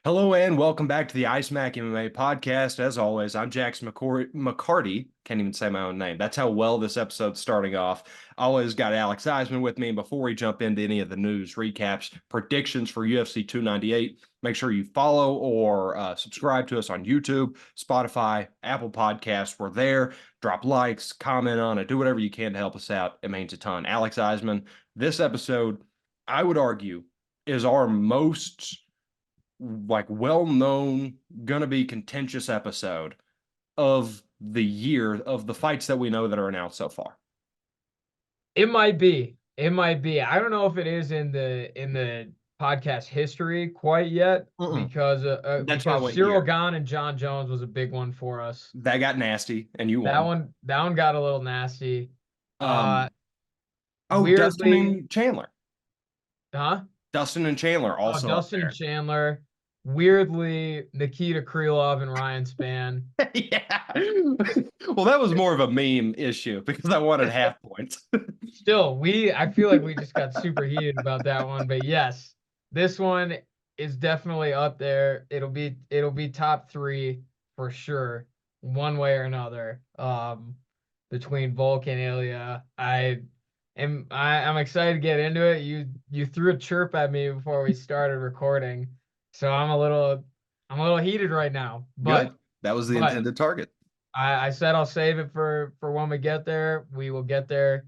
Hello and welcome back to the Ice Mac MMA podcast. As always, I'm Jackson McCarty. Can't even say my own name. That's how well this episode's starting off. Always got Alex Eisman with me. And before we jump into any of the news, recaps, predictions for UFC 298, make sure you follow or subscribe to us on YouTube, Spotify, Apple Podcasts. We're there. Drop likes, comment on it, do whatever you can to help us out. It means a ton. Alex Eisman, this episode, I would argue, is our most well-known, gonna be contentious episode of the year of the fights that we know that are announced so far. It might be. It might be. I don't know if it is in the podcast history quite yet Mm-mm. That's why I because went Cyril here. Gane and John Jones was a big one for us. That got nasty, and you That won. one that one got a little nasty. Uh Um, oh, Dustin weirdly, and Chandler. huh? Dustin and Chandler Oh, also up Dustin there. Chandler. Weirdly, Nikita Krylov and Ryan Spann. Yeah. Well, that was more of a meme issue because I wanted half points. Still, I feel like we just got super heated about that one, but yes, this one is definitely up there. It'll be top three for sure, one way or another. Between Volk and Ilia, I'm excited to get into it. You threw a chirp at me before we started recording, so I'm a little heated right now. Good. But That was the but intended target. I said I'll save it for when we get there. We will get there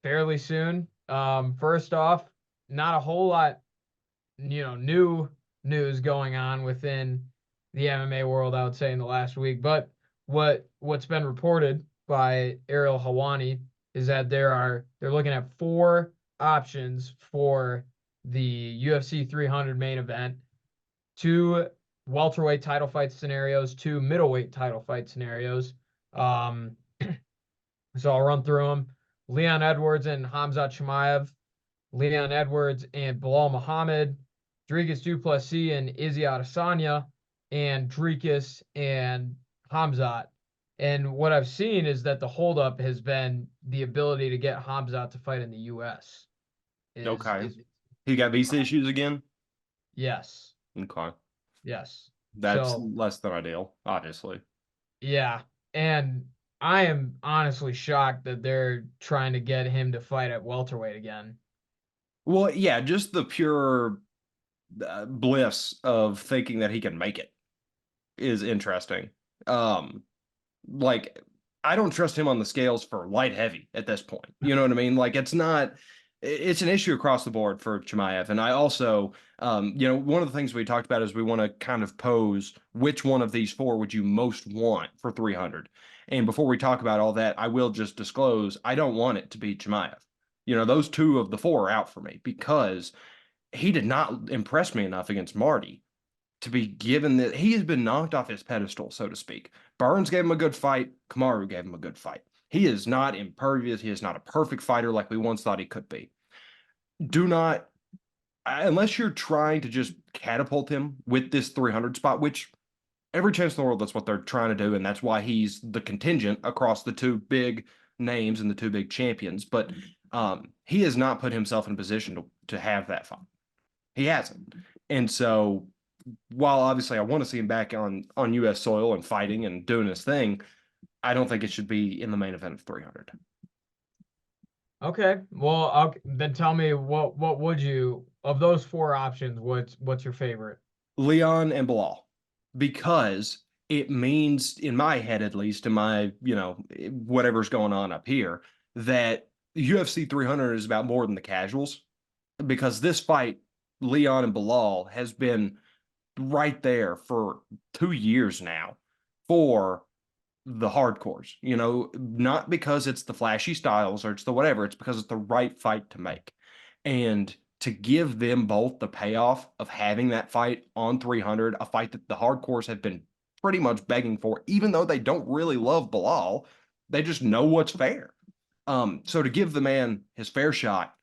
fairly soon. First off, not a whole lot, new news going on within the MMA world, I would say, in the last week. But what's been reported by Ariel Hawani is that they're looking at four options for the UFC 300 main event: two welterweight title fight scenarios, two middleweight title fight scenarios. Um, so I'll run through them. Leon Edwards and Hamzat Chimaev, Leon Edwards and Bilal Muhammad, Dricus du Plessis and Izzy Adesanya, and Dricus and Hamzat. And what I've seen is that the holdup has been the ability to get Hamzat to fight in the U.S. Okay. Is He got visa issues again? Yes, Okay. yes. That's So less than ideal, obviously. yeah, and I am honestly shocked that they're trying to get him to fight at welterweight again. Well, yeah, just the pure bliss of thinking that he can make it is interesting. Um, like I don't trust him on the scales for light heavy at this point. You know what I mean? Like it's an issue across the board for Chimaev. And I also, one of the things we talked about is we want to kind of pose which one of these four would you most want for 300. And before we talk about all that, I will just disclose I don't want it to be Chimaev. Those two of the four are out for me because he did not impress me enough against Marty to be given that he has been knocked off his pedestal, so to speak. Burns gave him a good fight. Kamaru gave him a good fight. He is not impervious. He is not a perfect fighter like we once thought he could be. Do not, unless you're trying to just catapult him with this 300 spot, which every chance in the world that's what they're trying to do. And that's why he's the contingent across the two big names and the two big champions. But he has not put himself in a position to have that fight. He hasn't. And so while obviously I want to see him back on U.S. soil and fighting and doing his thing, I don't think it should be in the main event of 300. Okay. Well, then tell me what would you of those four options, what's your favorite? Leon and Bilal, because it means, in my head at least, in my, whatever's going on up here, that UFC 300 is about more than the casuals. Because this fight, Leon and Bilal, has been right there for 2 years now for the hardcores, not because it's the flashy styles or it's the whatever, it's because it's the right fight to make. And to give them both the payoff of having that fight on 300, a fight that the hardcores have been pretty much begging for, even though they don't really love Bilal, they just know what's fair. So to give the man his fair shot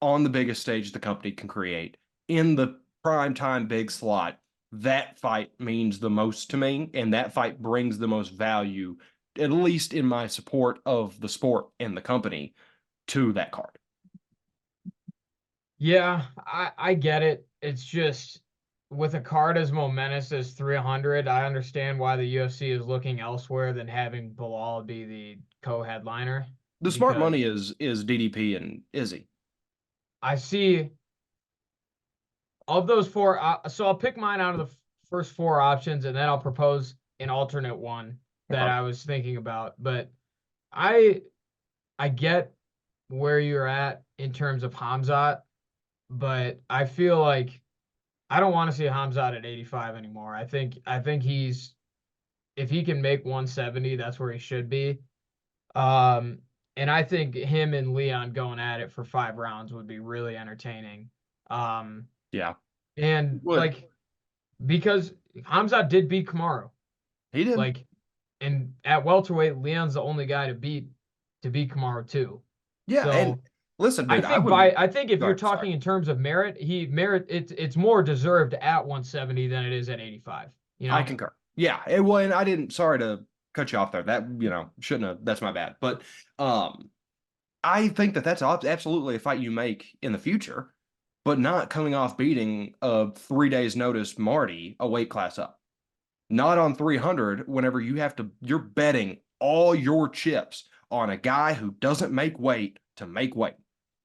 on the biggest stage the company can create in the prime time big slot, that fight means the most to me, and that fight brings the most value, at least in my support of the sport and the company, to that card. Yeah, I get it. It's just with a card as momentous as 300, I understand why the UFC is looking elsewhere than having Bilal be the co-headliner The smart money because is DDP and Izzy. I see of those four. So I'll pick mine out of the first four options, and then I'll propose an alternate one that Okay. I was thinking about. But I I get where you're at in terms of Hamzat, but I feel like I don't want to see Hamzat at 85 anymore. I think he's if he can make 170, that's where he should be. Um, and I think him and Leon going at it for 5 rounds would be really entertaining. Um, Yeah. and Would. like because Hamzat did beat Kamaru, He did. like, and at welterweight, Leon's the only guy to beat Kamaru too. Yeah, and So listen, dude, I would I think if go you're ahead, sorry. talking in terms of merit, it's more deserved at 170 than it is at 85. You I know? concur. Yeah, well, and I didn't. Sorry to cut you off there. That shouldn't have. That's my bad. But um, I think that that's absolutely a fight you make in the future, but not coming off beating a 3 days notice Marty a weight class up. Not on 300. Whenever you're betting all your chips on a guy who doesn't make weight to make weight.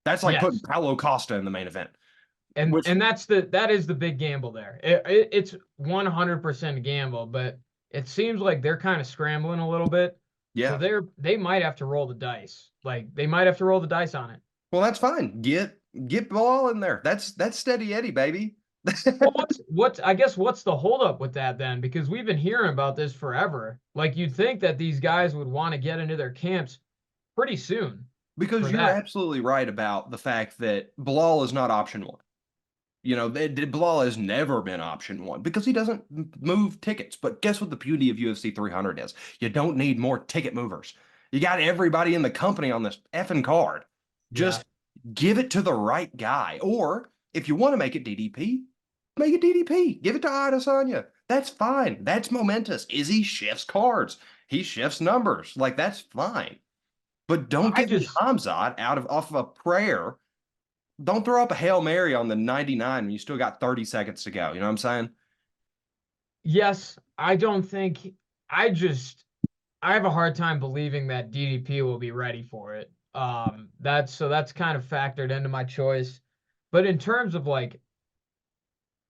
That's like putting Yes. Paulo Costa in the main event. Which, And that is the big gamble there. It's 100% gamble, but it seems like they're kind of scrambling a little bit. So yeah. they might have to roll the dice. Like they might have to roll the dice on it. Well, that's fine. Get ball in there. That's steady Eddie, baby. Well, what's I guess what's the holdup with that then? Because we've been hearing about this forever. Like you'd think that these guys would want to get into their camps pretty soon Because for you're that. absolutely right about the fact that Bilal is not option one. Bilal has never been option one because he doesn't move tickets. But guess what the beauty of UFC 300 is? You don't need more ticket movers. You got everybody in the company on this effing card. Yeah. Just give it to the right guy. Or if you want to make it DDP, make it DDP. Give it to Adesanya. That's fine. That's momentous. Izzy shifts cards. He shifts numbers. Like that's fine. But don't I give me just Hamzat out of off of a prayer. Don't throw up a Hail Mary on the 99 when you still got 30 seconds to go. You know what I'm saying? yes, I don't think I just I have a hard time believing that DDP will be ready for it. That's kind of factored into my choice. But in terms of like,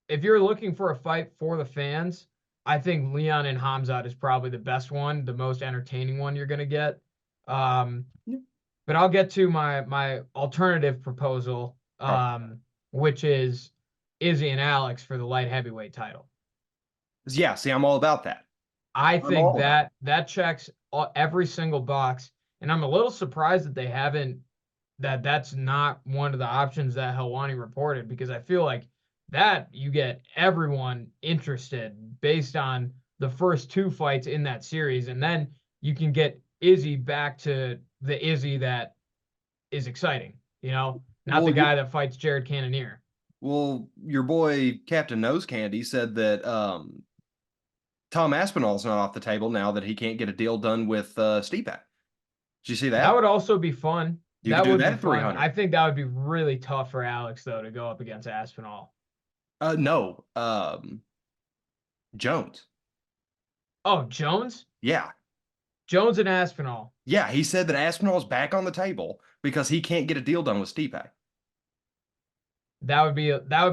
if you're looking for a fight for the fans, I think Leon and Hamzat is probably the best one, the most entertaining one you're gonna get. Um, Yeah. but I'll get to my alternative proposal, Oh, which is Izzy and Alex for the light heavyweight title. yeah. See, I'm all about that. I I'm think all about it. that checks every single box, and I'm a little surprised that they haven't that's not one of the options that Helwani reported because I feel like that you get everyone interested based on the first two fights in that series, and then you can get Izzy back to the Izzy that is exciting, not the Well, guy that fights Jared Cannonier. your boy Captain Nose Candy said that Tom Aspinall's not off the table now that he can't get a deal done with Stipe. Did you see That that? would also be fun. You could That do would that be at fun. 300. I think that would be really tough for Alex though to go up against Aspinall. No, Jones. Oh, Jones? Yeah, Jones and Aspinall. yeah. He said that Aspinall's back on the table because he can't get a deal done with Stipe. That would be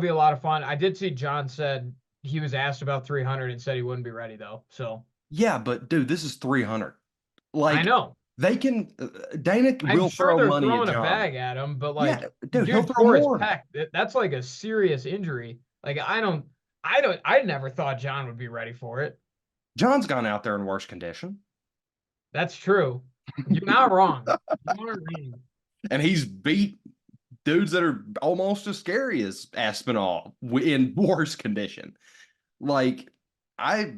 a lot of fun. I did see John said he was asked about 300 and said he wouldn't be ready though. So Yeah, but dude, this is 300. I Like know. they can Dana I'm will sure throw they're money at throwing a John. bag at him, but Yeah, like, dude, he'll dude throw tore his more. pec. That's like a serious injury. Like I never thought John would be ready for it. John's gone out there in worse condition, That's true. You're not wrong. You aren't wrong. and he's beat dudes that are almost as scary as Aspinall in worse condition. Like, I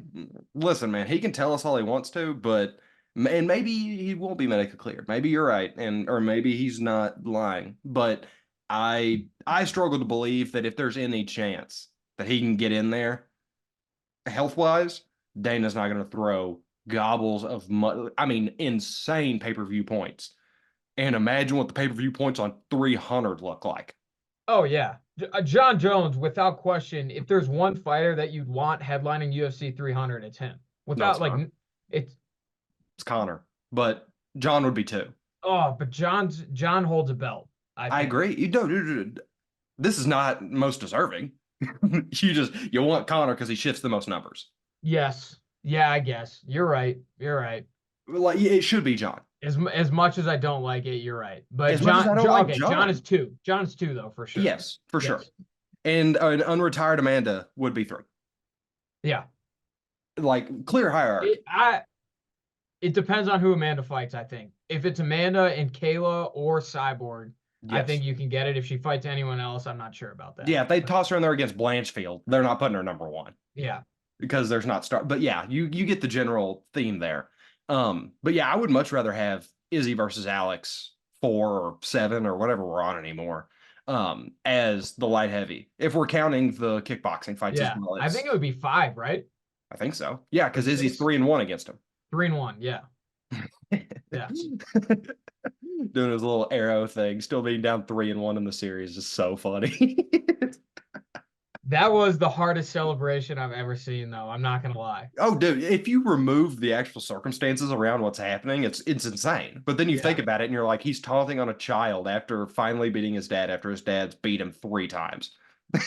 listen, man, he can tell us all he wants to, but and maybe he won't be medically cleared. Maybe you're right, and or maybe he's not lying. But I struggle to believe that if there's any chance that he can get in there health wise, Dana's not going to throw gobbles of I mean, insane pay per view points. And imagine what the pay per view points on 300 look like. Oh yeah. John Jones, without question, if there's one fighter that you'd want headlining UFC 300, it's him. No, Without it's like, not. it's It's Connor, but John would be two. but John holds a belt, I I think. agree. You don't. This is not most deserving. You want Connor because he shifts the most numbers. Yes. Yeah, I guess. You're right. You're right. Like it should be John. As much as I don't like it, you're right. But As much as I don't like Okay, John is John, two. John is two though, for sure. yes, for sure. Yes. And an unretired Amanda would be three. Yeah. Like clear hierarchy. It I it depends on who Amanda fights, I think. If it's Amanda and Kayla or Cyborg, I Yes. think you can get it. If she fights anyone else, I'm not sure about that. Yeah, if they But toss her in there against Blanchfield, they're not putting her number one yeah. because there's not start. But yeah, you get the general theme there. But yeah, I would much rather have Izzy versus Alex 4 or 7 or whatever we're on anymore. As the light heavy. If we're counting the kickboxing fights as Yeah. well, I think it it's would be five, right? I think so. Yeah, Or because Izzy's six. 3-1 against him. 3-1. Yeah. Yeah. Doing his little arrow thing, still being down 3-1 in the series is so funny. That was the hardest celebration I've ever seen, though. I'm not gonna lie. Oh, dude, if you remove the actual circumstances around what's happening, it's insane. But then you think Yeah. about it and you're like, he's taunting on a child after finally beating his dad after his dad's beat him 3 times.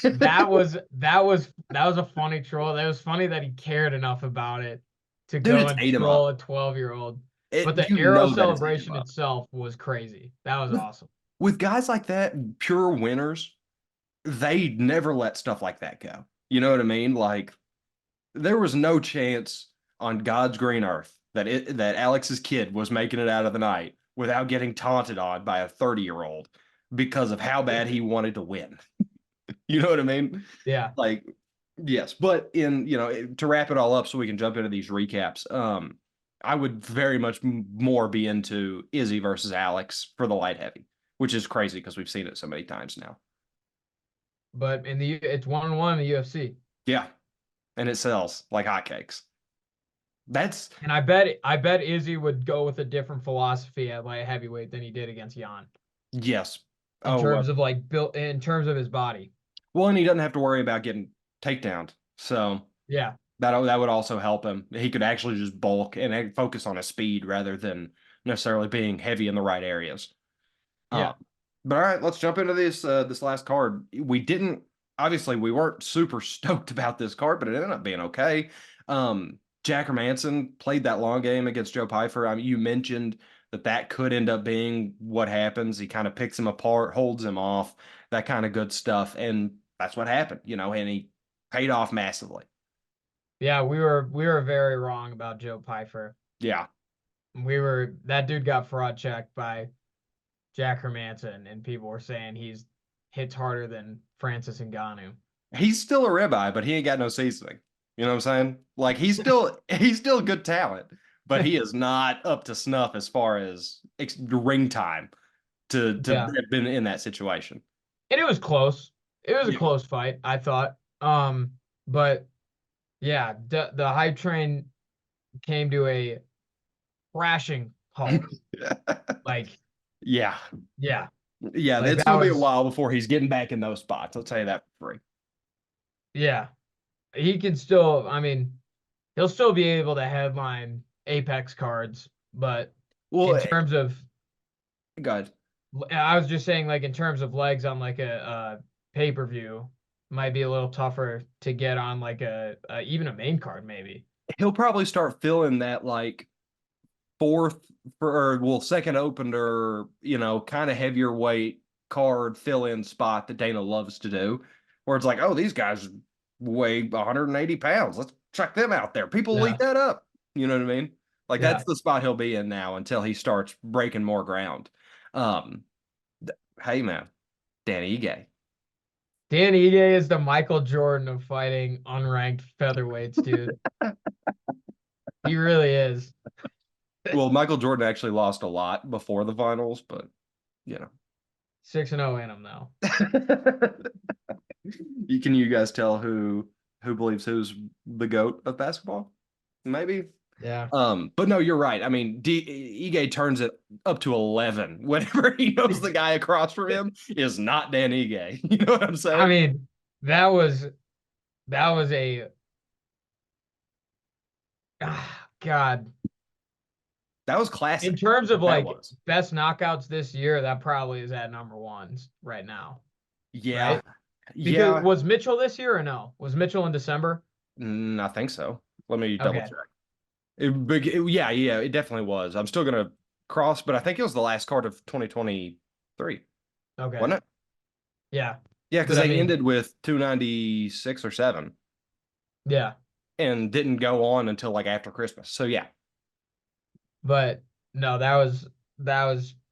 That was a funny troll. That was funny that he cared enough about it to Dude, go it's and ate him troll up. a 12-year-old. But It the you arrow know that it's ate him celebration up. itself was crazy. That was With awesome. with guys like that, pure winners, they never let stuff like that go. You know what I mean? Like there was no chance on God's green earth that Alex's kid was making it out of the night without getting taunted on by a 30-year-old because of how bad he wanted to win. You know what I mean? Yeah. Like, yes, but to wrap it all up so we can jump into these recaps, I would very much more be into Izzy versus Alex for the light heavy, which is crazy because we've seen it so many times now. But it's 1-1 in the UFC. Yeah, and it sells like hotcakes. That's And I bet Izzy would go with a different philosophy at light heavyweight than he did against Jan yes. in Oh, terms of like built in terms of his body. well, and he doesn't have to worry about getting takedowned. So Yeah. that would also help him. He could actually just bulk and focus on his speed rather than necessarily being heavy in the right areas. Yeah. Um, but all right, let's jump into this last card. We weren't super stoked about this card, but it ended up being okay. Jack Hermanson played that long game against Joe Pyfer. I mean, you mentioned that could end up being what happens. He kind of picks him apart, holds him off, that kind of good stuff, and that's what happened, and he paid off massively. Yeah, we were very wrong about Joe Pyfer. Yeah, That dude got fraud checked by Jack Hermanson, and people were saying he's hits harder than Francis Ngannou. he's still a ribeye, but he ain't got no seasoning. You know what I'm saying? Like he's still good talent, but he is not up to snuff as far as ring time to Yeah. have been in that situation. And it was close. It was a Yeah. close fight, I thought. But yeah, the hype train came to a crashing halt. Like, Yeah. yeah, Yeah, like it's that gonna be a was while before he's getting back in those spots. I'll tell you that for free. yeah. He can still, I mean, he'll still be able to headline Apex cards, but in Well, terms of good. I was just saying, like in terms of legs on like a pay-per-view, might be a little tougher to get on like a even a main card maybe. He'll probably start filling that like fourth second opener, kind of heavier weight card fill in spot that Dana loves to do, where it's like, oh, these guys weigh 180 pounds. Let's check them out there. People will Yeah, eat that up. You know what I mean? Like yeah. that's the spot he'll be in now until he starts breaking more ground. Um, hey man, Danny Ige. Dan Ige is the Michael Jordan of fighting unranked featherweights, dude. He really is. Well, Michael Jordan actually lost a lot before the finals, but you know. 6-0 in him though. You guys tell who believes who's the GOAT of basketball? Maybe. Yeah. But no, you're right. I mean, Ige turns it up to 11 whenever he knows the guy across from him is not Dan Ige. You know what I'm I saying? mean, that was that was a God. That was In classic. terms of That like was. best knockouts this year, that probably is at number ones right now, Yeah. right? Because Yeah. was Mitchell this year or no? Was Mitchell in December? I think so. Let me double Okay. check. Yeah, yeah, it definitely was. I'm still gonna cross, but I think it was the last card of 2023, Okay. wasn't it? Yeah. Yeah, because But I they mean, ended with 296 or 7 yeah. and didn't go on until like after Christmas. So yeah, But no, that was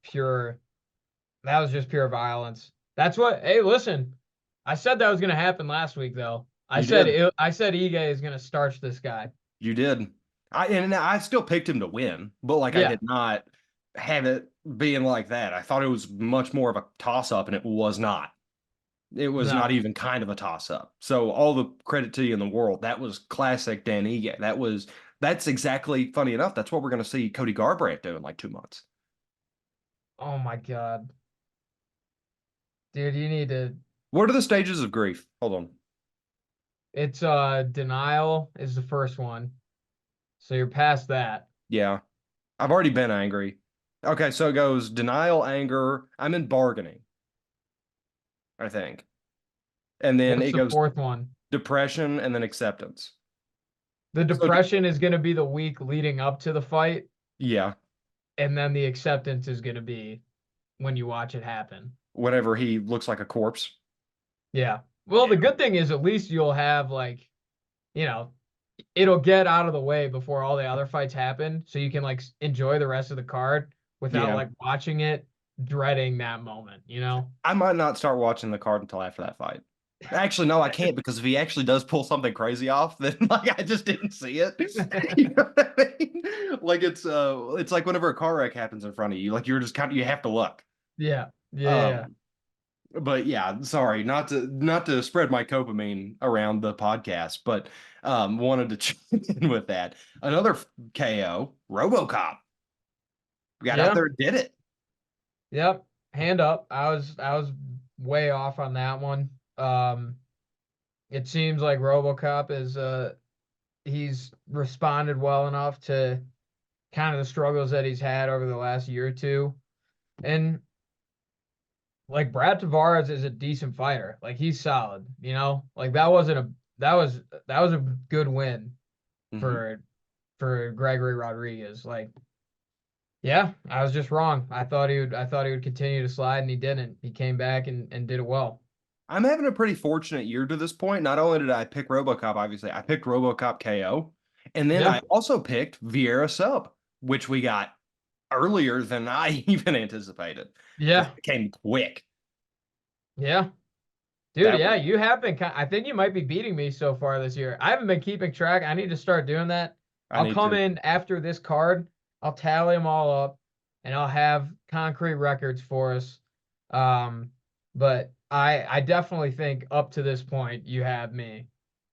pure that was just pure violence. That's what hey, listen. I said that was gonna happen last week though. you did. I said Ige is gonna starch this guy. You did. I still picked him to win, but like I Yeah. did not have it being like that. I thought it was much more of a toss up, and it was not. It was not No. even kind of a toss up. So all the credit to you in the world. That was classic Dan Ige. That's exactly funny enough. That's what we're going to see Cody Garbrandt do in like 2 months. Oh my God. Dude, you need to What are the stages of grief? Hold on. it's denial is the first one. So you're past that. Yeah, I've already been angry. Okay, so it goes denial, anger. I'm in bargaining, I think, and then What's it the goes fourth one? depression and then acceptance. The So depression is going to be the week leading up to the fight, yeah, and then the acceptance is going to be when you watch it happen. whenever he looks like a corpse. Yeah. Well, Yeah, the good thing is at least you'll have like, you know, it'll get out of the way before all the other fights happen, so you can like enjoy the rest of the card without yeah. like watching it dreading that moment, you know? I might not start watching the card until after that fight. Actually, no, I can't because if he actually does pull something crazy off, then like I just didn't see it. You know what I mean? Like it's like whenever a car wreck happens in front of you, like you're just kind of you have to look. Yeah. Yeah. Yeah. Um, but yeah, sorry, not to spread my copamine around the podcast, but wanted to chime in with that. Another KO, RoboCop. We got out Yeah. there and did it. Yep. Hand up. I was way off on that one. It seems like RoboCop is he's responded well enough to kind of the struggles that he's had over the last year or two. And like Brad Tavares is a decent fighter. Like he's solid, you know? Like that wasn't a that was a good win Mhm. for Gregory Rodriguez. Like, yeah, I was just wrong. I thought he would continue to slide and he didn't. He came back and did it well. I'm having a pretty fortunate year to this point. Not only did I pick RoboCop, obviously, I picked RoboCop KO, and then Yeah. I also picked Vieira sub, which we got earlier than I even anticipated because Yeah. it came quick. Yeah. Dude, That yeah, was you have been. I think you might be beating me so far this year. I haven't been keeping track. I need to start doing that. I I'll need come to. in after this card. I'll tally them all up, and I'll have concrete records for us. Um, but I definitely think up to this point you have me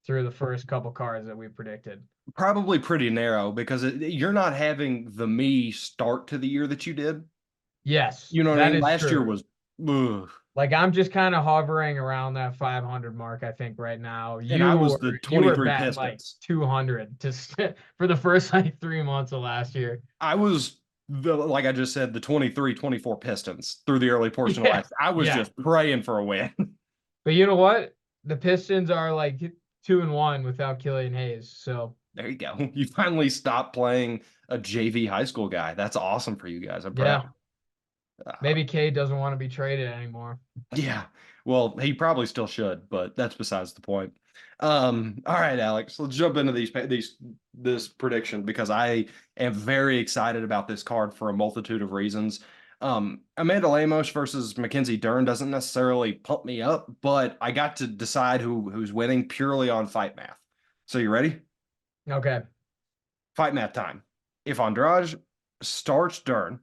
through the first couple cards that we predicted. Probably pretty narrow because you're not having the me start to the year that you did. Yes, You know what I that mean? is Last year true. was, ugh. Like I'm just kind of hovering around that 500 mark, I think right now. And I was the You were 23 batting like Pistons. 200 to for the first like 3 months of last year. I was like I just said, the 23, 24 Pistons through the early portion of Yeah. last. I was Yeah. just praying for a win. But you know what? The Pistons are like 2-1 without Killian Hayes. So There you go. You finally stopped playing a JV high school guy. That's awesome for you guys. I'm proud. yeah, Uh, maybe Cade doesn't want to be traded anymore. yeah. Well, he probably still should, but that's besides the point. All right, Alex, let's jump into this prediction because I am very excited about this card for a multitude of reasons. Amanda Lemos versus Mackenzie Dern doesn't necessarily pump me up, but I got to decide who's winning purely on fight math. So you ready? Okay. Fight math time. If Andrade starts Dern,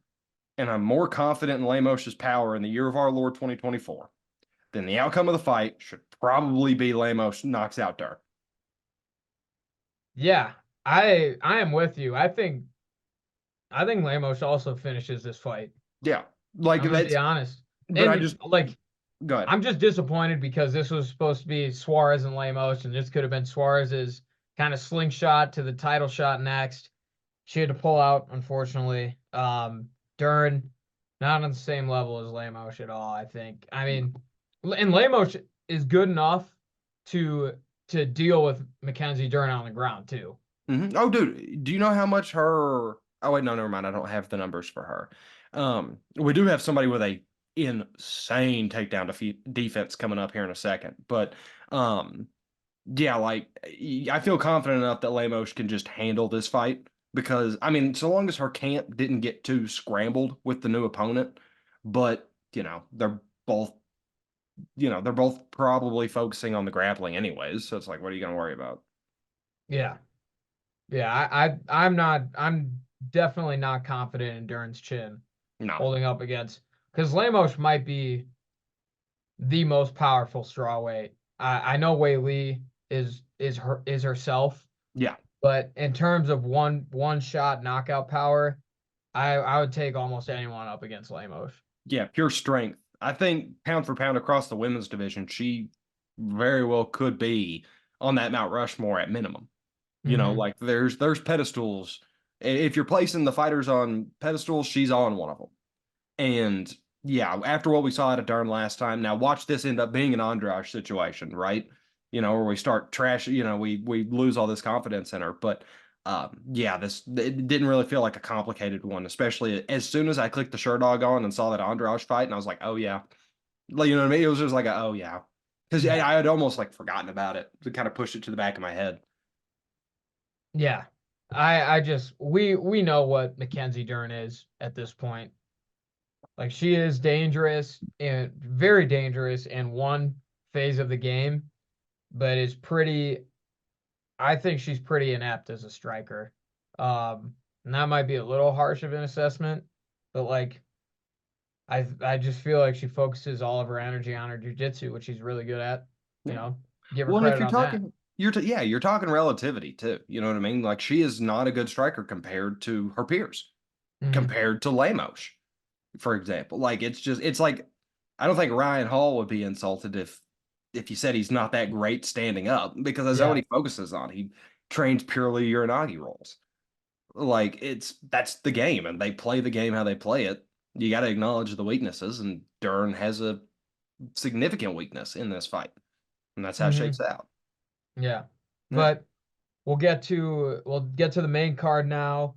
and I'm more confident in Lamos's power in the year of our Lord 2024, then the outcome of the fight should probably be Lemos knocks out Dern. Yeah. I am with you. I think Lemos also finishes this fight. Yeah, like I'm gonna be that's. honest. But I And just like go ahead. I'm just disappointed because this was supposed to be Suarez and Lemos, and this could have been Suarez's kind of slingshot to the title shot next. She had to pull out, unfortunately. Dern, not on the same level as Lemos at all, I think. I mean, and Lemos is good enough to to deal with Mackenzie Dern on the ground too. Oh, dude, do you know how much her? Oh, wait, no, never mind. I don't have the numbers for her. We do have somebody with a insane takedown defense coming up here in a second, but um, yeah, like I feel confident enough that Lemos can just handle this fight because I mean, so long as her camp didn't get too scrambled with the new opponent, but both, they're both probably focusing on the grappling anyways. So it's like, what are you gonna worry about? Yeah. Yeah, I'm definitely not confident in Dern's chin No. holding up against because Lemos might be the most powerful strawweight. I know Wei Lee is herself, Yeah. but in terms of one shot knockout power, I would take almost anyone up against Lemos. Yeah, pure strength. I think pound for pound across the women's division, she very well could be on that Mount Rushmore at minimum. Hmm. Like there's pedestals. If you're placing the fighters on pedestals, she's on one of them. And yeah, after what we saw at a Dern last time, now watch this end up being an Andrade situation, right? Where we start trash, we lose all this confidence in her. But yeah, this it didn't really feel like a complicated one, especially as soon as I clicked the Sherdog on and saw that Andrade fight, and I was like, oh yeah, like you know what I mean? It was just like, oh yeah, because I Yeah, had almost like forgotten about it to kind of push it to the back of my head. yeah. I just we know what Mackenzie Dern is at this point. Like she is dangerous and very dangerous in one phase of the game, but is pretty. I think she's pretty inept as a striker. And that might be a little harsh of an assessment, but like I just feel like she focuses all of her energy on her jujitsu, which she's really good at. You Yeah. know, give her Well, and if credit you're on that. talking, yeah, you're talking relativity too. You know what I mean? Like she is not a good striker compared to her peers, Hmm. compared to Lemos, for example. Like it's like I don't think Ryan Hall would be insulted if you said he's not that great standing up because that's what Yeah. he focuses on. He trains purely Uranagi rolls. Like that's the game, and they play the game how they play it. You got to acknowledge the weaknesses, and Dern has a significant weakness in this fight, and that's how it shakes Hmm. out. Yeah. Yeah. But we'll get to the main card now.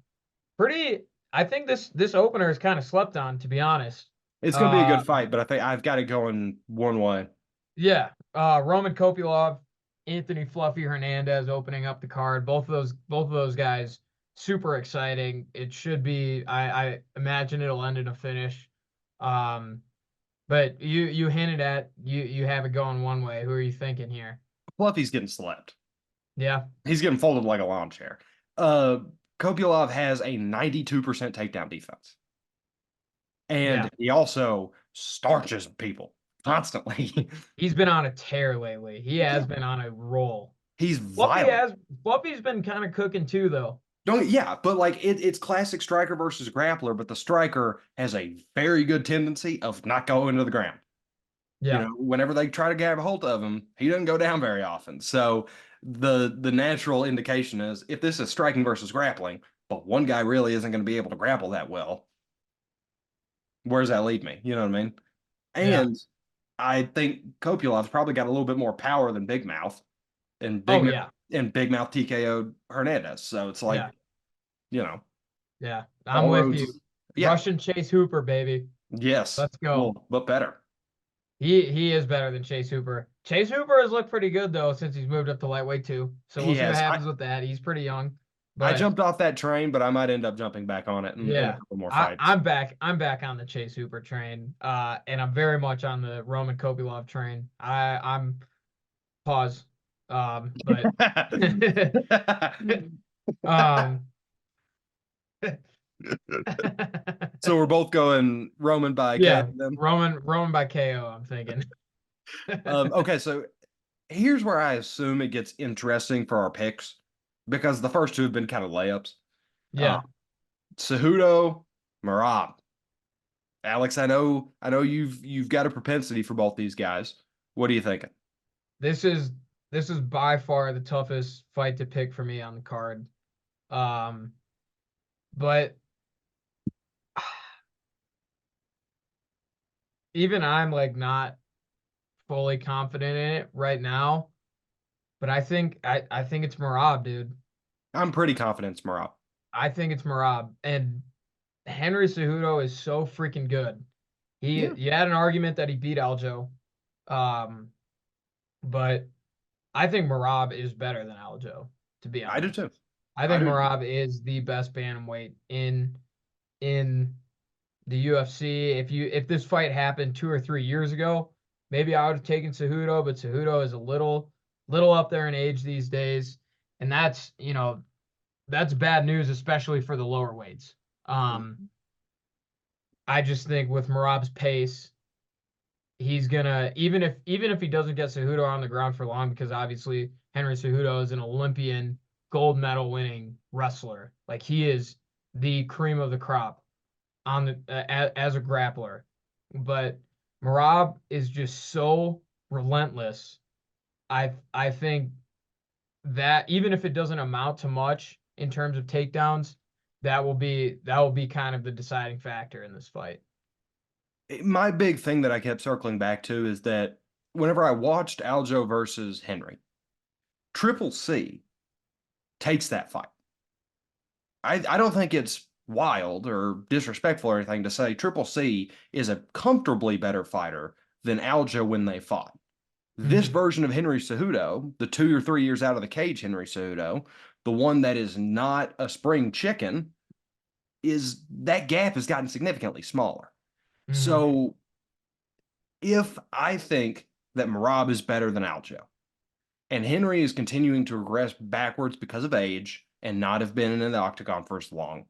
Pretty. I think this opener is kind of slept on, to be honest. It's going to be a Uh, good fight, but I think I've got it going one way. Yeah, Roman Kopylov, Anthony Fluffy Hernandez opening up the card. Both of those guys, super exciting. It should be. I imagine it'll end in a finish. Um, but you hinted at you have it going one way. Who are you thinking here? Fluffy's getting slept. Yeah, He's getting folded like a lawn chair. Uh, Kopylov has a 92% takedown defense, yeah. and he also starches people constantly. He's been on a tear lately. He has Yeah, been on a roll. he's Fluffy violent. has Fluffy's been kind of cooking too, though. Don't yeah, but like it's classic striker versus grappler, but the striker has a very good tendency of not going to the ground. Yeah. Whenever they try to grab a hold of him, he doesn't go down very often. So the natural indication is if this is striking versus grappling, but one guy really isn't going to be able to grapple that well, where does that leave me? You know what I mean? Yeah. And I think Kopylov's probably got a little bit more power than Big Mouth, and Oh yeah. Big Mouth TKO'd Hernandez. So it's like, Yeah. you know, Yeah. I'm all with you. roads. Yeah, Russian Chase Hooper, baby. yes. Let's go. Well, but better. He is better than Chase Hooper. Chase Hooper has looked pretty good though since he's moved up to lightweight too. So we'll He see what has. happens with that. He's pretty young, I but jumped off that train, but I might end up jumping back on it in a yeah, couple more I, fights. I'm back. I'm back on the Chase Hooper train, and I'm very much on the Roman Kopylov train. I'm pause, but um, So we're both going Roman by K yeah, then. Roman by KO. I'm thinking. Okay, so here's where I assume it gets interesting for our picks because the first two have been kind of layups. Uh, Yeah, Cejudo, Merab. Alex, I know you've got a propensity for both these guys. What are you thinking? this is this is by far the toughest fight to pick for me on the card. Um, but even I'm like not fully confident in it right now. But I think it's Marab, dude. I'm pretty confident it's Merab. I think it's Marab. And Henry Cejudo is so freaking good. Yeah, You had an argument that he beat Aljo. Um, but I think Marab is better than Aljo, to be I do honest. too. I I think do too. Marab is the best bantamweight in the UFC. If this fight happened 2 or 3 years ago, maybe I would have taken Cejudo, but Cejudo is a little up there in age these days, and that's bad news, especially for the lower weights. Um, I just think with Marab's pace, he's gonna even if he doesn't get Cejudo on the ground for long, because obviously Henry Cejudo is an Olympian gold medal winning wrestler. Like he is the cream of the crop on the as a grappler. But Marab is just so relentless. I think that even if it doesn't amount to much in terms of takedowns, that will be kind of the deciding factor in this fight. My big thing that I kept circling back to is that whenever I watched Aljo versus Henry, Triple C takes that fight. I don't think it's wild or disrespectful or anything to say Triple C is a comfortably better fighter than Aljo when they fought. This Hmm. version of Henry Cejudo, the 2 or 3 years out of the cage Henry Cejudo, the one that is not a spring chicken, is that gap has gotten significantly smaller. Hmm. So if I think that Marab is better than Aljo, and Henry is continuing to regress backwards because of age and not have been in the octagon for as long,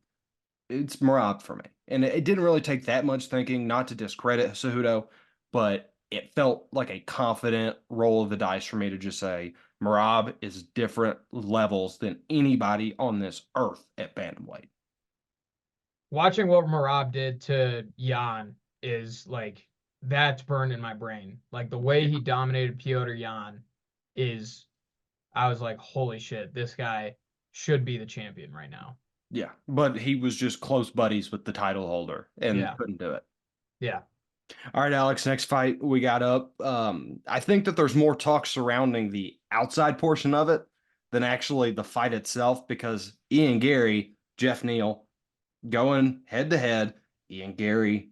it's Marab for me. And it didn't really take that much thinking, not to discredit Cejudo, but it felt like a confident roll of the dice for me to just say Marab is different levels than anybody on this earth at bantamweight. Watching what Marab did to Jan is like that's burned in my brain. Like the way Yeah. he dominated Piotr Jan is I was like, holy shit, this guy should be the champion right now. Yeah. But he was just close buddies with the title holder and Yeah. couldn't do it. Yeah. All right, Alex, next fight we got up. I think that there's more talk surrounding the outside portion of it than actually the fight itself because Ian Gary, Jeff Neal, going head to head. Ian Gary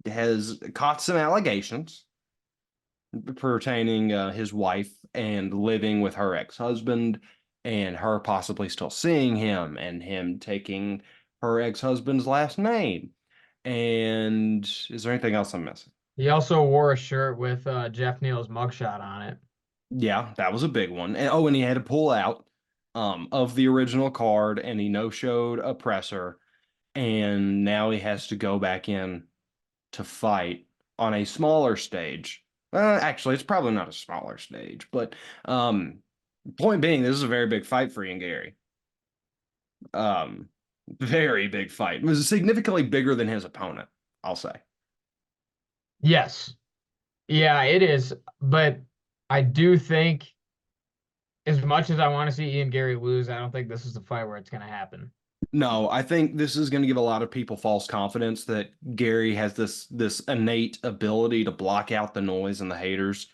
has caught some allegations pertaining his wife and living with her ex-husband and her possibly still seeing him and him taking her ex-husband's last name. And is there anything else I'm missing? He also wore a shirt with Jeff Neal's mugshot on it. Yeah, that was a big one. And oh, and he had to pull out of the original card and he no-showed a presser and now he has to go back in to fight on a smaller stage. Actually, it's probably not a smaller stage, but um point being this is a very big fight for Ian Gary. Um very big fight. It was significantly bigger than his opponent, I'll say. Yes. Yeah, it is. But I do think as much as I want to see Ian Gary lose, I don't think this is the fight where it's going to happen. No, I think this is going to give a lot of people false confidence that Gary has this innate ability to block out the noise and the haters.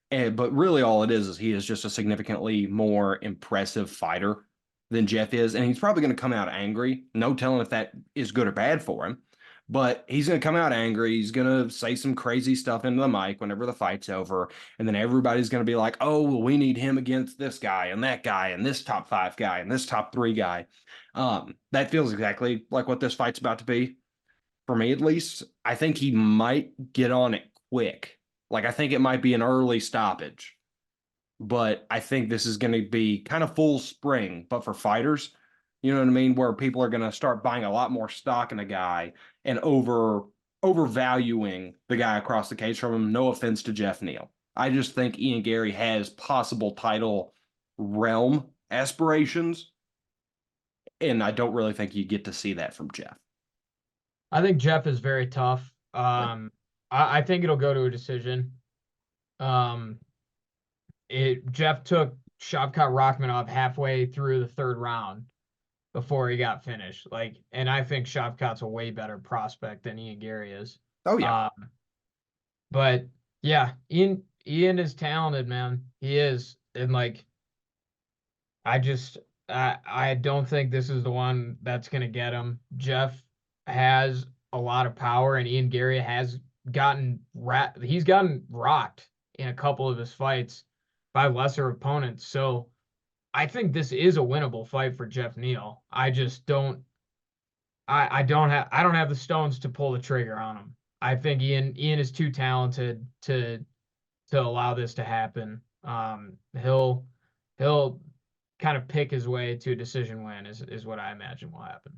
But really all it is he is just a significantly more impressive fighter than Jeff is. And he's probably going to come out angry. No telling if that is good or bad for him. But he's going to come out angry. He's going to say some crazy stuff into the mic whenever the fight's over. And then everybody's going to be like, oh, well, we need him against this guy and that guy and this top five guy and this top three guy. That feels exactly like what this fight's about to be, for me at least. I think he might get on it quick. Like, I think it might be an early stoppage, but I think this is going to be kind of full spring, but for fighters, you know what I mean? Where people are going to start buying a lot more stock in a guy and overvaluing the guy across the cage from him. No offense to Jeff Neal. I just think Ian Gary has possible title realm aspirations, and I don't really think you get to see that from Jeff. I think Jeff is very tough. Yeah. I think it'll go to a decision. Um, Jeff took Shavkat Rachmanov halfway through the third round before he got finished. Like, and I think Shavkat's a way better prospect than Ian Gary is. Oh yeah. Um, but yeah, Ian is talented, man. He is, and like, I just I don't think this is the one that's gonna get him. Jeff has a lot of power, and Ian Gary has he's gotten rocked in a couple of his fights by lesser opponents. So I think this is a winnable fight for Jeff Neal. I just don't I don't have the stones to pull the trigger on him. I think Ian is too talented to allow this to happen. He'll kind of pick his way to a decision win is what I imagine will happen.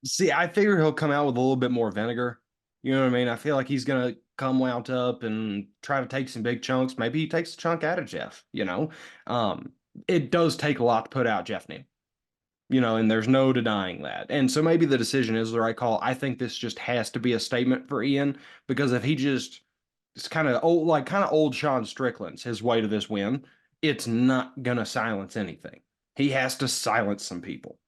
See, I figure he'll come out with a little bit more vinegar. You know what I mean? I feel like he's gonna come wound up and try to take some big chunks. Maybe he takes a chunk out of Jeff, you know. Um, it does take a lot to put out Jeff Neal, you know, and there's no denying that. And so maybe the decision is the right call. I think this just has to be a statement for Ian because if he just it's kind of old, like kind of old Sean Strickland's his way to this win, it's not gonna silence anything. He has to silence some people.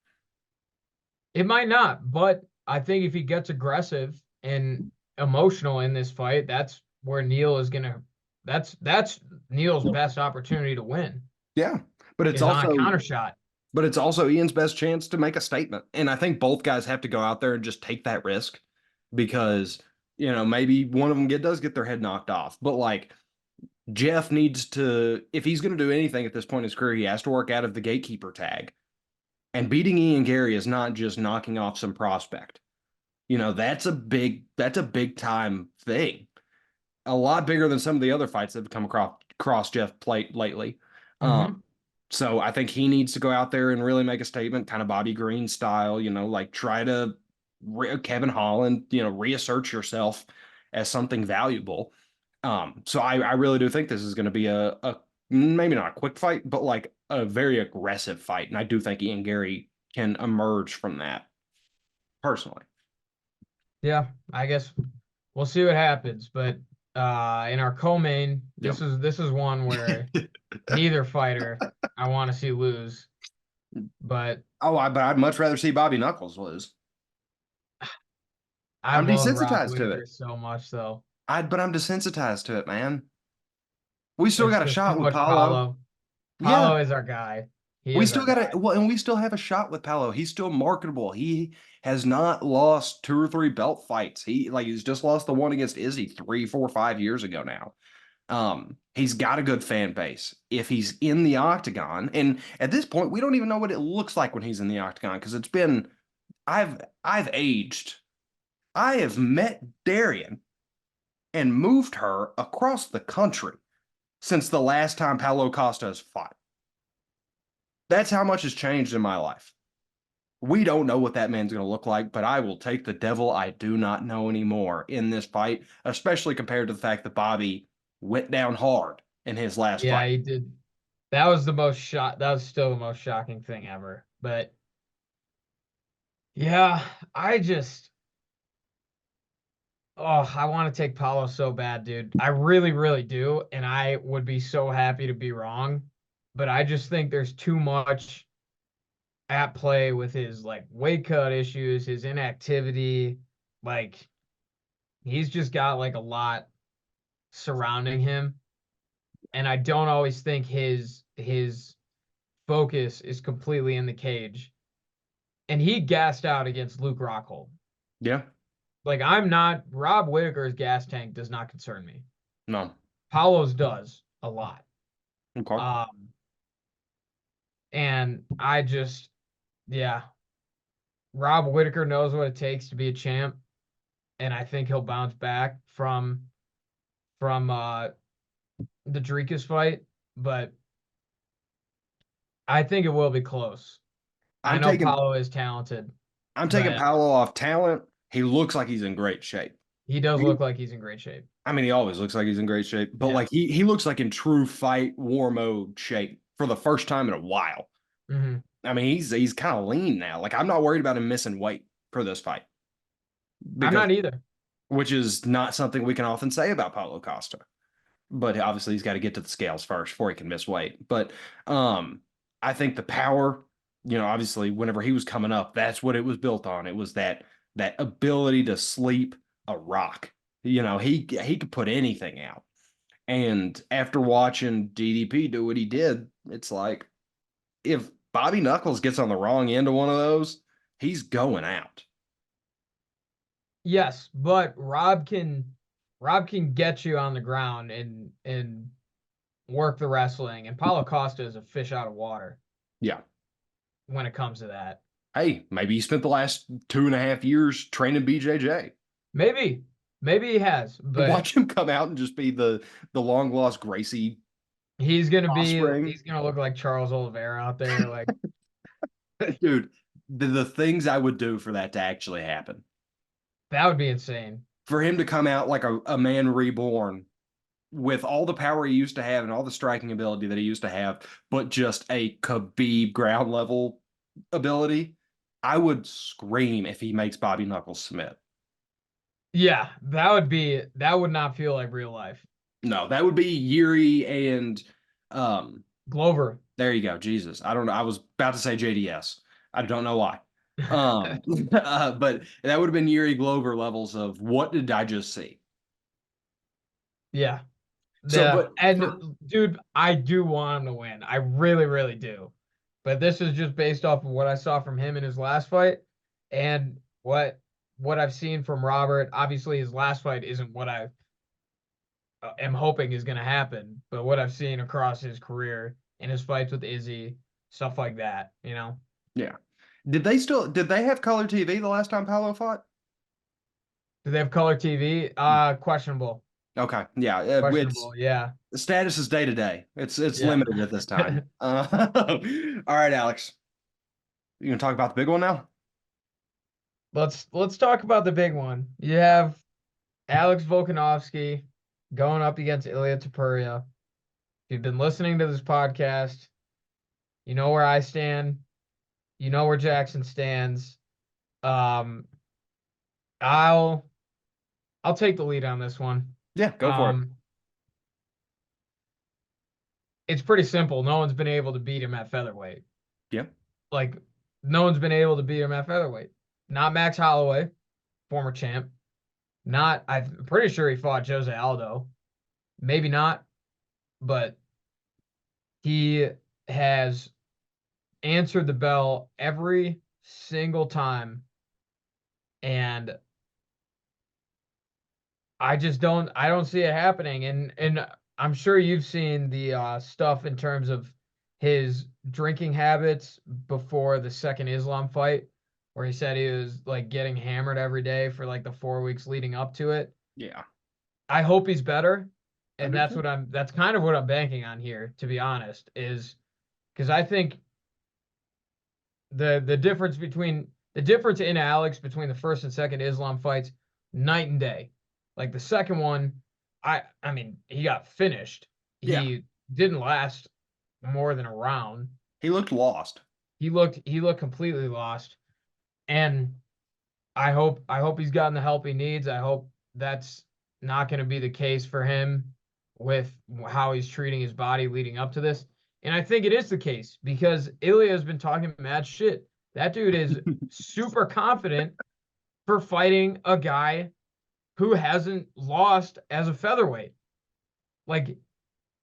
It might not, but I think if he gets aggressive and emotional in this fight, that's where Neal is gonna that's Neal's best opportunity to win Yeah, but it's is on a also counter shot. but it's also Ian's best chance to make a statement. And I think both guys have to go out there and just take that risk because, you know, maybe one of them does get their head knocked off. But like Jeff needs to, if he's going to do anything at this point in his career, he has to work out of the gatekeeper tag. And beating Ian Gary is not just knocking off some prospect. You know, that's a big time thing. A lot bigger than some of the other fights that have come across Jeff plate lately. Mm-hmm. So I think he needs to go out there and really make a statement, kind of Bobby Green style, you know, like try to Kevin Holland, you know, reassert yourself as something valuable. So I really do think this is going to be a maybe not a quick fight, but like a very aggressive fight. And I do think Ian Gary can emerge from that personally. Yeah, I guess we'll see what happens. But in our co-main, Yep. this is one where neither fighter I want to see lose. But But I'd much rather see Bobby Knuckles lose. I I'm love Rob desensitized to Whitaker it. so much, though. But I'm desensitized to it, man. We still It's got a just too shot with much Paulo. Paulo. Yeah, Paulo is our guy. He we is still our got guy. to, well, and we still have a shot with Paulo. He's still marketable. He has not lost two or three belt fights. He's just lost the one against Izzy 3, 4, 5 years ago now. He's got a good fan base. If he's in the octagon, and at this point, we don't even know what it looks like when he's in the octagon because it's been I've aged. I have met Darian and moved her across the country since the last time Paulo Costa has fought. That's how much has changed in my life. We don't know what that man's going to look like, but I will take the devil I do not know anymore in this fight, especially compared to the fact that Bobby went down hard in his last Yeah, fight. he did. That was the most shot. That was still the most shocking thing ever. But yeah, I just, oh, I want to take Paulo so bad, dude. I really, really do. And I would be so happy to be wrong. But I just think there's too much at play with his like weight cut issues, his inactivity. Like he's just got like a lot surrounding him. And I don't always think his focus is completely in the cage. And he gassed out against Luke Rockhold. Yeah. Like I'm not Rob Whitaker's gas tank does not concern me. No. Paulo's does a lot. Okay. Um, and I just yeah, Rob Whitaker knows what it takes to be a champ, and I think he'll bounce back from the Dricus fight, but I think it will be close. I I'm know taking Paulo is talented, I'm taking but Paolo off talent. He looks like he's in great shape. he does He, look like he's in great shape. I mean, he always looks like he's in great shape, but Yeah. like he looks like in true fight war mode shape for the first time in a while. Hmm. I mean, he's kind of lean now. Like I'm not worried about him missing weight for this fight I'm because not either. which is not something we can often say about Paulo Costa. But obviously he's got to get to the scales first before he can miss weight. But um, I think the power, obviously whenever he was coming up, that's what it was built on. It was that ability to sleep a rock. He could put anything out. And after watching DDP do what he did, it's like if Bobby Knuckles gets on the wrong end of one of those, he's going out. Yes, but Rob can get you on the ground and work the wrestling, and Paulo Costa is a fish out of water Yeah. when it comes to that. Hey, maybe he spent the last 2.5 years training BJJ. Maybe, maybe he has, but Watch him come out and just be the long lost Gracie offspring. he's gonna look like Charles Oliveira out there. Like Dude, the things I would do for that to actually happen. that would be insane. For him to come out like a man reborn with all the power he used to have and all the striking ability that he used to have, but just a Khabib ground level ability, I would scream if he makes Bobby Knuckles submit. Yeah, that would not feel like real life. No, that would be Yuri and um Glover. there you go. Jesus. I don't know. I was about to say JDS. I don't know why. But that would have been Yuri Glover levels of what did I just see? Yeah. So, Yeah. but And for dude, I do want him to win. I really, really do. But this is just based off of what I saw from him in his last fight and what I've seen from Robert. Obviously, his last fight isn't what I am hoping is going to happen, but what I've seen across his career in his fights with Izzy, stuff like that, you know. yeah. Did they have color TV the last time Paolo fought? Do they have color TV? Questionable. Okay. Yeah. It's Questionable. Yeah. the status is day to day. It's Yeah. limited at this time. All right, Alex. You gonna talk about the big one now? Let's talk about the big one. You have Alex Volkanovski going up against Ilia Topuria. If you've been listening to this podcast, you know where I stand. You know where Jackson stands. Um, I'll I'll take the lead on this one. Yeah, go for it. Um, it's pretty simple. No one's been able to beat him at featherweight. Yeah. Like, no one's been able to beat him at featherweight. Not Max Holloway, former champ. Not, I'm pretty sure he fought Jose Aldo. Maybe not, but he has answered the bell every single time. And I don't see it happening. And I'm sure you've seen the stuff in terms of his drinking habits before the second Islam fight, where he said he was like getting hammered every day for like the 4 weeks leading up to it. Yeah. I hope he's better. I And do too. that's kind of what I'm banking on here, to be honest, is because I think the the difference in Alex between the first and second Islam fights, night and day. Like the second one, I mean, he got finished. Yeah. He didn't last more than a round. He looked lost. He looked completely lost. And I hope he's gotten the help he needs. I hope that's not going to be the case for him with how he's treating his body leading up to this. And I think it is the case because Ilia has been talking mad shit. That dude is super confident for fighting a guy who hasn't lost as a featherweight. Like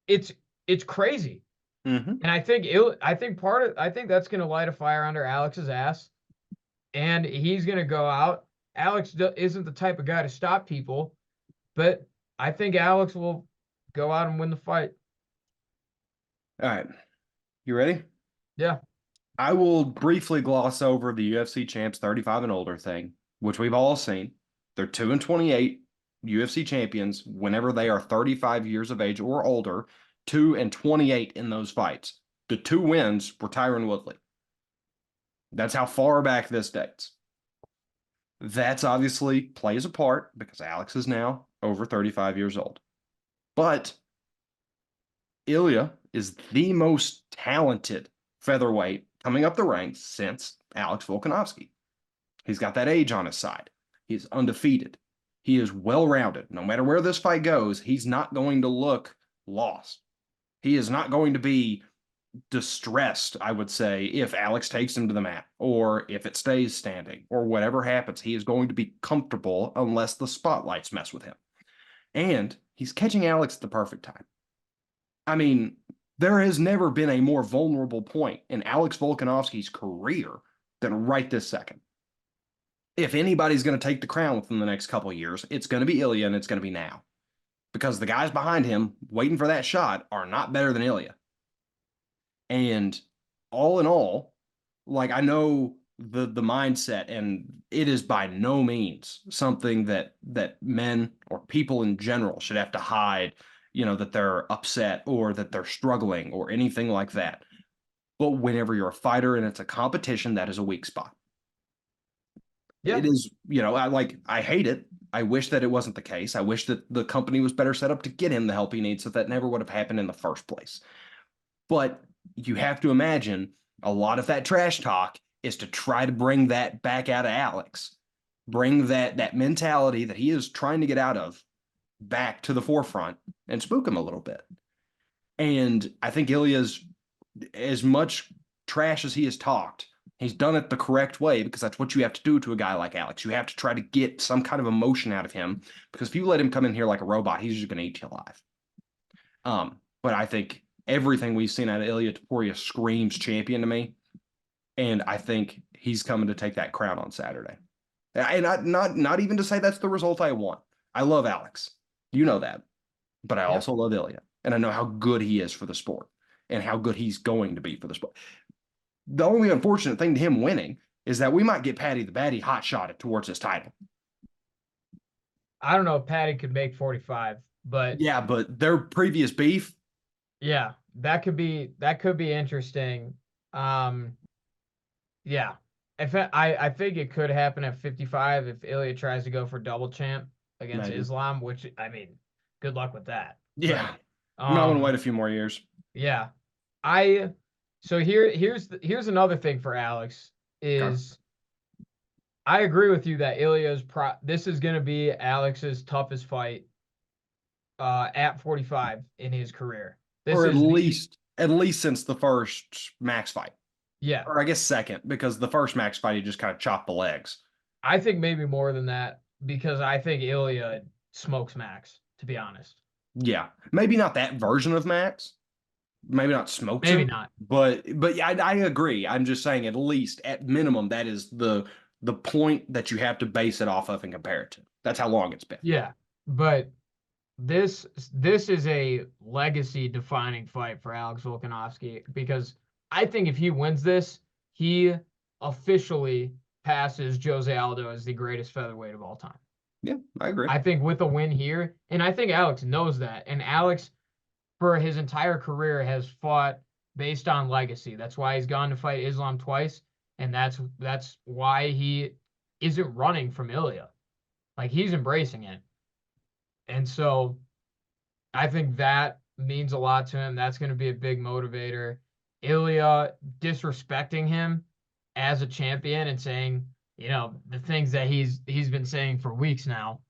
it's it's crazy. Hmm. And I think that's going to light a fire under Alex's ass and he's going to go out. Isn't the type of guy to stop people, but I think Alex will go out and win the fight. All right. You ready? Yeah. I will briefly gloss over the UFC champs 35 and older thing, which we've all seen. They're 2-28 UFC champions whenever they are 35 years of age or older, 2-28 in those fights. The two wins were Tyron Woodley. That's how far back this dates. That's obviously plays a part because Alex is now over 35 years old. But Ilia is the most talented featherweight coming up the ranks since Alex Volkanovski. He's got that age on his side. He's undefeated. He is well rounded. No matter where this fight goes, he's not going to look lost. He is not going to be distressed, I would say, if Alex takes him to the mat or if it stays standing or whatever happens. He is going to be comfortable unless the spotlights mess with him. And he's catching Alex at the perfect time. I mean, there has never been a more vulnerable point in Alex Volkanovski's career than right this second. If anybody's going to take the crown within the next couple of years, it's going to be Ilia and it's going to be now. Because the guys behind him waiting for that shot are not better than Ilia. And all in all, like I know the mindset, and it is by no means something that men or people in general should have to hide, that they're upset or that they're struggling or anything like that. But whenever you're a fighter and it's a competition, that is a weak spot. Yeah. It is, I hate it. I wish that it wasn't the case. I wish that the company was better set up to get him the help he needs so that never would have happened in the first place. But you have to imagine a lot of that trash talk is to try to bring that back out of Alex, bring that mentality that he is trying to get out of back to the forefront and spook him a little bit. And I think Ilya's, as much trash as he has talked, he's done it the correct way because that's what you have to do to a guy like Alex. You have to try to get some kind of emotion out of him because if you let him come in here like a robot, he's just going to eat you alive. But I think everything we've seen out of Ilia Topuria screams champion to me. And I think he's coming to take that crown on Saturday. And not even to say that's the result I want. I love Alex. You know that. But I also love Ilia. And I know how good he is for the sport and how good he's going to be for the sport. The only unfortunate thing to him winning is that we might get Patty the Batty hot shotted towards his title. I don't know if Patty could make 45, but yeah, but their previous beef. Yeah, that could be interesting. Yeah. I think it could happen at 55 if Ilya tries to go for double champ against Maybe. Islam, which I mean, good luck with that. Yeah. But, I'm not gonna wait a few more years. Yeah. So here's another thing for Alex is Okay. I agree with you that this is gonna be Alex's toughest fight at 45 in his career. This Or is at least since the first Max fight. Yeah. Or I guess second, because the first Max fight he just kind of chopped the legs. I think maybe more than that because I think Ilia smokes Max, to be honest. Yeah. Maybe not that version of Max. Maybe not smokes Maybe him. not. But yeah, I agree. I'm just saying at least at minimum that is the point that you have to base it off of and compare it to. That's how long it's been. Yeah. But this is a legacy defining fight for Alex Volkanovski because I think if he wins this, he officially passes Jose Aldo as the greatest featherweight of all time. Yeah, I agree. I think with a win here, and I think Alex knows that. And Alex, for his entire career, has fought based on legacy. That's why he's gone to fight Islam twice, and that's why he isn't running from Ilia. Like he's embracing it. And so I think that means a lot to him. That's going to be a big motivator. Ilia disrespecting him as a champion and saying, the things that he's been saying for weeks now.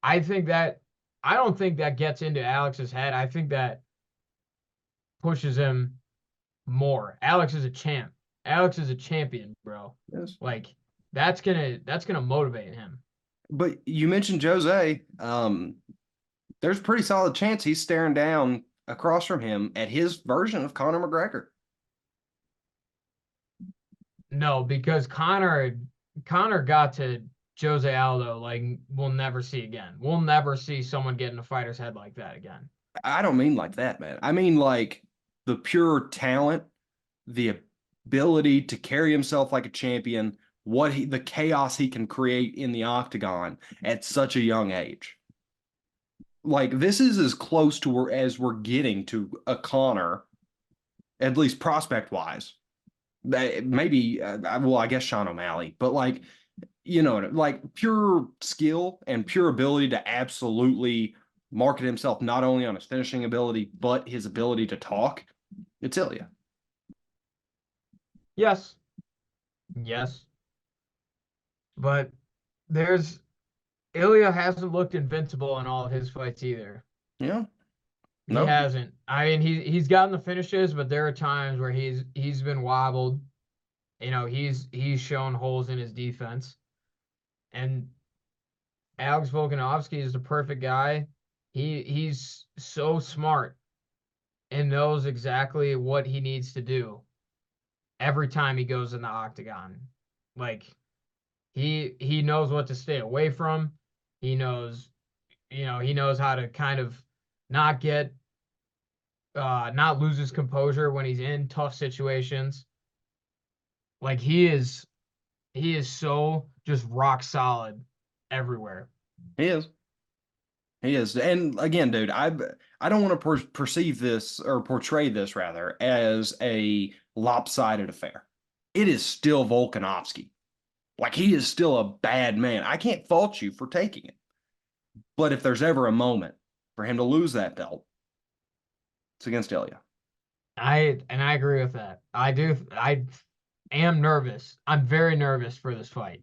I don't think that gets into Alex's head. I think that pushes him more. Alex is a champ. Alex is a champion, bro. Yes. Like that's gonna motivate him. But you mentioned Jose. There's a pretty solid chance he's staring down across from him at his version of Conor McGregor. No, because Conor got to Jose Aldo like we'll never see again. We'll never see someone get in a fighter's head like that again. I don't mean like that, man. I mean like the pure talent, the ability to carry himself like a champion, the chaos he can create in the octagon at such a young age. Like this is as close to as we're getting to a Conor, at least prospect wise. Maybe, well, I guess Sean O'Malley, but like, like pure skill and pure ability to absolutely market himself not only on his finishing ability but his ability to talk. It's Ilia. Yes, yes, but there's Ilia hasn't looked invincible in all of his fights either. Yeah. He No. hasn't. I mean, he's gotten the finishes, but there are times where he's been wobbled. You know, he's shown holes in his defense. And Alex Volkanovski is the perfect guy. He's so smart and knows exactly what he needs to do every time he goes in the octagon. Like he knows what to stay away from. He knows, he knows how to kind of not get not lose his composure when he's in tough situations. Like he is so just rock solid everywhere. He is. He is. And again, dude, I don't want to perceive this or portray this rather as a lopsided affair. It is still Volkanovski. Like he is still a bad man. I can't fault you for taking it. But if there's ever a moment for him to lose that belt, it's against Ilya. I agree with that. I am nervous. I'm very nervous for this fight.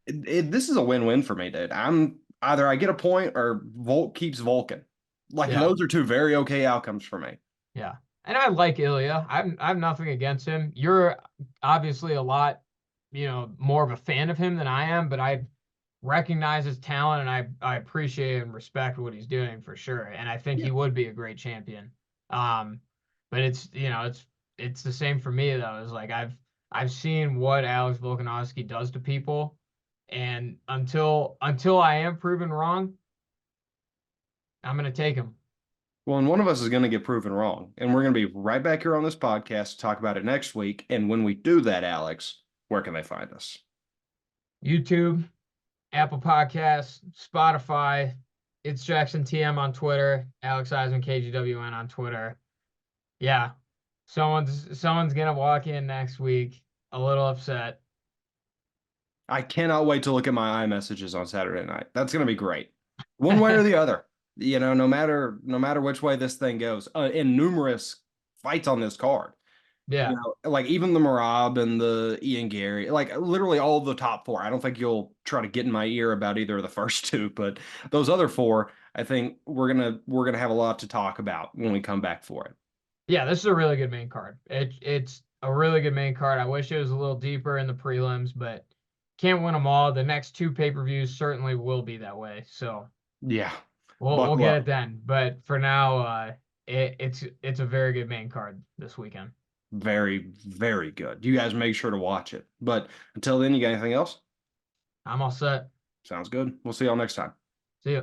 This is a win-win for me, dude. I'm either I get a point or Volk keeps Vulcan. Like Yeah. those are two very okay outcomes for me. Yeah. And I like Ilya. I'm nothing against him. You're obviously a lot, more of a fan of him than I am, but I recognize his talent and I appreciate and respect what he's doing for sure. And I think Yeah. he would be a great champion. Um, but it's the same for me though. It's like I've seen what Alex Volkanovski does to people, and until I am proven wrong, I'm gonna take him. Well, and one of us is going to get proven wrong. And we're going to be right back here on this podcast to talk about it next week. And when we do that, Alex, where can they find us? YouTube, Apple Podcasts, Spotify. It's Jackson TM on Twitter, Alex Eisman KGWN on Twitter. Yeah, someone's gonna walk in next week a little upset. I cannot wait to look at my iMessages on Saturday night. That's going to be great. One way or the other. No matter which way this thing goes, in numerous fights on this card. Yeah, Like even the Marab and the Ian Gary, like literally all the top four. I don't think you'll try to get in my ear about either of the first two, but those other four, I think we're gonna have a lot to talk about when we come back for it. yeah. This is a really good main card. It's a really good main card. I wish it was a little deeper in the prelims, but can't win them all. The next two pay-per-views certainly will be that way. So Yeah, we'll buckle get up. it then. But for now, it's a very good main card this weekend. Very, very good. You guys make sure to watch it. But until then, you got anything else? I'm all set. Sounds good. We'll see y'all next time. See ya.